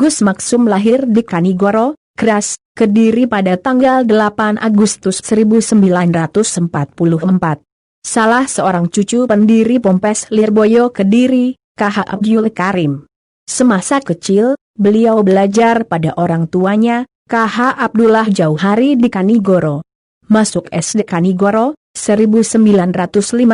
Gus Maksum lahir di Kanigoro, Keras, Kediri pada tanggal 8 Agustus 1944. Salah seorang cucu pendiri Pompes Lirboyo Kediri, KH Abdul Karim. Semasa kecil, beliau belajar pada orang tuanya, KH Abdullah Jauhari di Kanigoro. Masuk SD Kanigoro, 1957,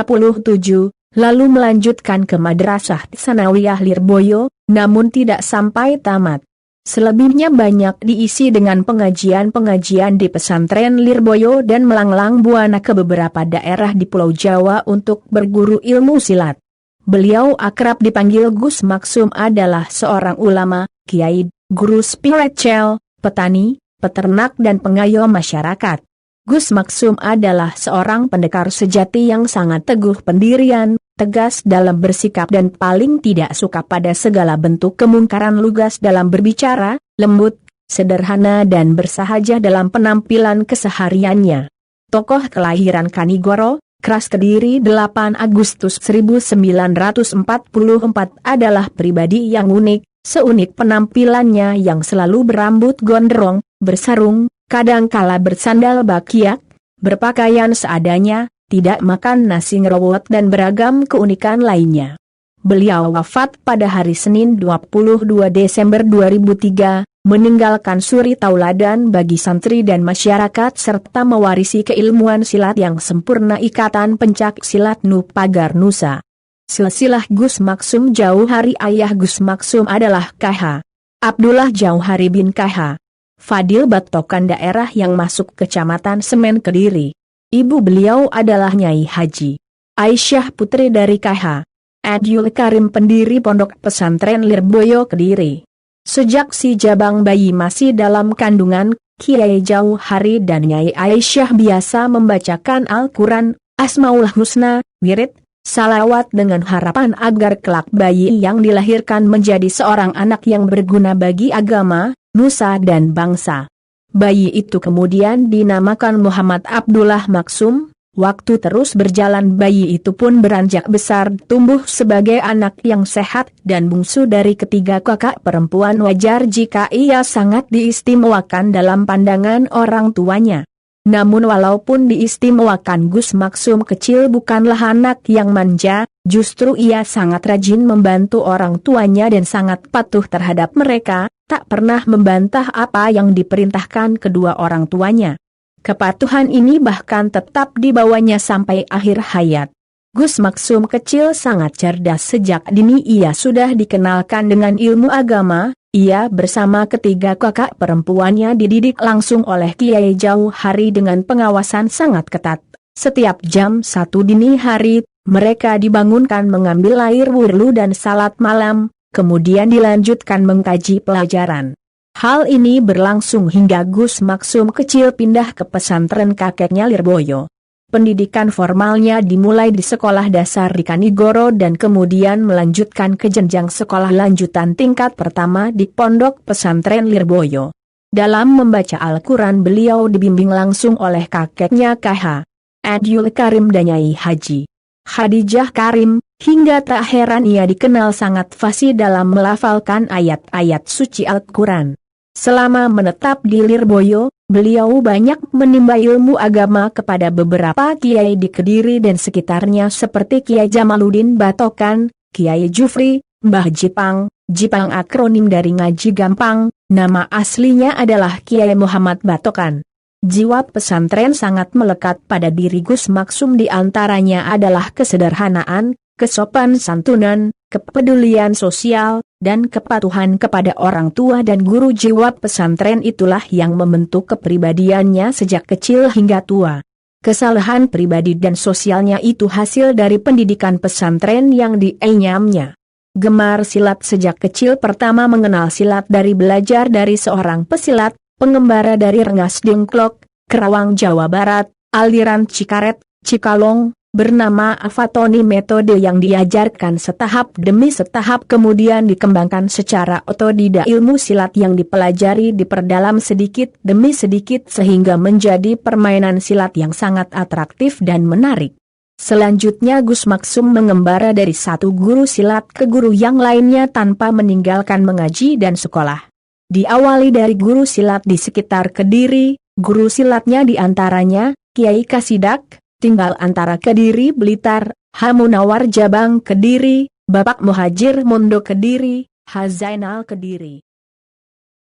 lalu melanjutkan ke Madrasah Tsanawiyah Lirboyo, namun tidak sampai tamat. Selebihnya banyak diisi dengan pengajian-pengajian di pesantren Lirboyo dan melanglang buana ke beberapa daerah di Pulau Jawa untuk berguru ilmu silat. Beliau akrab dipanggil Gus Maksum adalah seorang ulama, kiai, guru spiritual, petani, peternak dan pengayom masyarakat. Gus Maksum adalah seorang pendekar sejati yang sangat teguh pendirian, tegas dalam bersikap dan paling tidak suka pada segala bentuk kemungkaran, lugas dalam berbicara, lembut, sederhana dan bersahaja dalam penampilan kesehariannya. Tokoh kelahiran Kanigoro, Keras Kediri 8 Agustus 1944 adalah pribadi yang unik, seunik penampilannya yang selalu berambut gondrong, bersarung, kadangkala bersandal bakiak, berpakaian seadanya, tidak makan nasi ngerowot dan beragam keunikan lainnya. Beliau wafat pada hari Senin 22 Desember 2003, meninggalkan suri tauladan bagi santri dan masyarakat serta mewarisi keilmuan silat yang sempurna ikatan pencak silat Pagar Nusa. Silsilah Gus Maksum Jauhari. Ayah Gus Maksum adalah KH Abdullah Jauhari bin KH Fadil Batokan, daerah yang masuk Kecamatan Semen Kediri. Ibu beliau adalah Nyai Haji Aisyah, putri dari KH Abdul Karim, pendiri Pondok Pesantren Lirboyo Kediri. Sejak si jabang bayi masih dalam kandungan, Kiai Jauhari dan Nyai Aisyah biasa membacakan Al-Quran, Asmaul Husna, wirid, salawat dengan harapan agar kelak bayi yang dilahirkan menjadi seorang anak yang berguna bagi agama, nusa dan bangsa. Bayi itu kemudian dinamakan Muhammad Abdullah Maksum. Waktu terus berjalan, bayi itu pun beranjak besar, tumbuh sebagai anak yang sehat dan bungsu dari ketiga kakak perempuan. Wajar jika ia sangat diistimewakan dalam pandangan orang tuanya. Namun walaupun diistimewakan, Gus Maksum kecil bukanlah anak yang manja, justru ia sangat rajin membantu orang tuanya dan sangat patuh terhadap mereka, tak pernah membantah apa yang diperintahkan kedua orang tuanya. Kepatuhan ini bahkan tetap dibawanya sampai akhir hayat. Gus Maksum kecil sangat cerdas. Sejak dini ia sudah dikenalkan dengan ilmu agama. Ia bersama ketiga kakak perempuannya dididik langsung oleh Kiai Jauhari dengan pengawasan sangat ketat. Setiap jam 1 dini hari, mereka dibangunkan mengambil air wudhu dan salat malam, kemudian dilanjutkan mengkaji pelajaran. Hal ini berlangsung hingga Gus Maksum kecil pindah ke pesantren kakeknya Lirboyo. Pendidikan formalnya dimulai di sekolah dasar di Kanigoro dan kemudian melanjutkan ke jenjang sekolah lanjutan tingkat pertama di Pondok Pesantren Lirboyo. Dalam membaca Al-Quran beliau dibimbing langsung oleh kakeknya KH Abdul Karim dan Nyai Haji Khadijah Karim, hingga tak heran ia dikenal sangat fasih dalam melafalkan ayat-ayat suci Al-Quran. Selama menetap di Lirboyo, beliau banyak menimba ilmu agama kepada beberapa kiai di Kediri dan sekitarnya seperti Kiai Jamaluddin Batokan, Kiai Jufri, Mbah Jipang. Jipang akronim dari Ngaji Gampang, nama aslinya adalah Kiai Muhammad Batokan. Jiwa pesantren sangat melekat pada diri Gus Maksum, di antaranya adalah kesederhanaan, kesopan santunan, kepedulian sosial, dan kepatuhan kepada orang tua dan guru. Jiwa pesantren itulah yang membentuk kepribadiannya sejak kecil hingga tua. Kesalahan pribadi dan sosialnya itu hasil dari pendidikan pesantren yang dienyamnya. Gemar silat sejak kecil, pertama mengenal silat dari belajar dari seorang pesilat, pengembara dari Rengas Dengklok, Kerawang, Jawa Barat, aliran Cikaret, Cikalong, bernama Afatoni. Metode yang diajarkan setahap demi setahap kemudian dikembangkan secara otodidak. Ilmu silat yang dipelajari diperdalam sedikit demi sedikit sehingga menjadi permainan silat yang sangat atraktif dan menarik. Selanjutnya Gus Maksum mengembara dari satu guru silat ke guru yang lainnya tanpa meninggalkan mengaji dan sekolah. Diawali dari guru silat di sekitar Kediri, guru silatnya diantaranya, Kiai Kasidak, tinggal antara Kediri Blitar, H. Munawar Jabang Kediri, Bapak Muhajir Mondo Kediri, H. Zainal Kediri.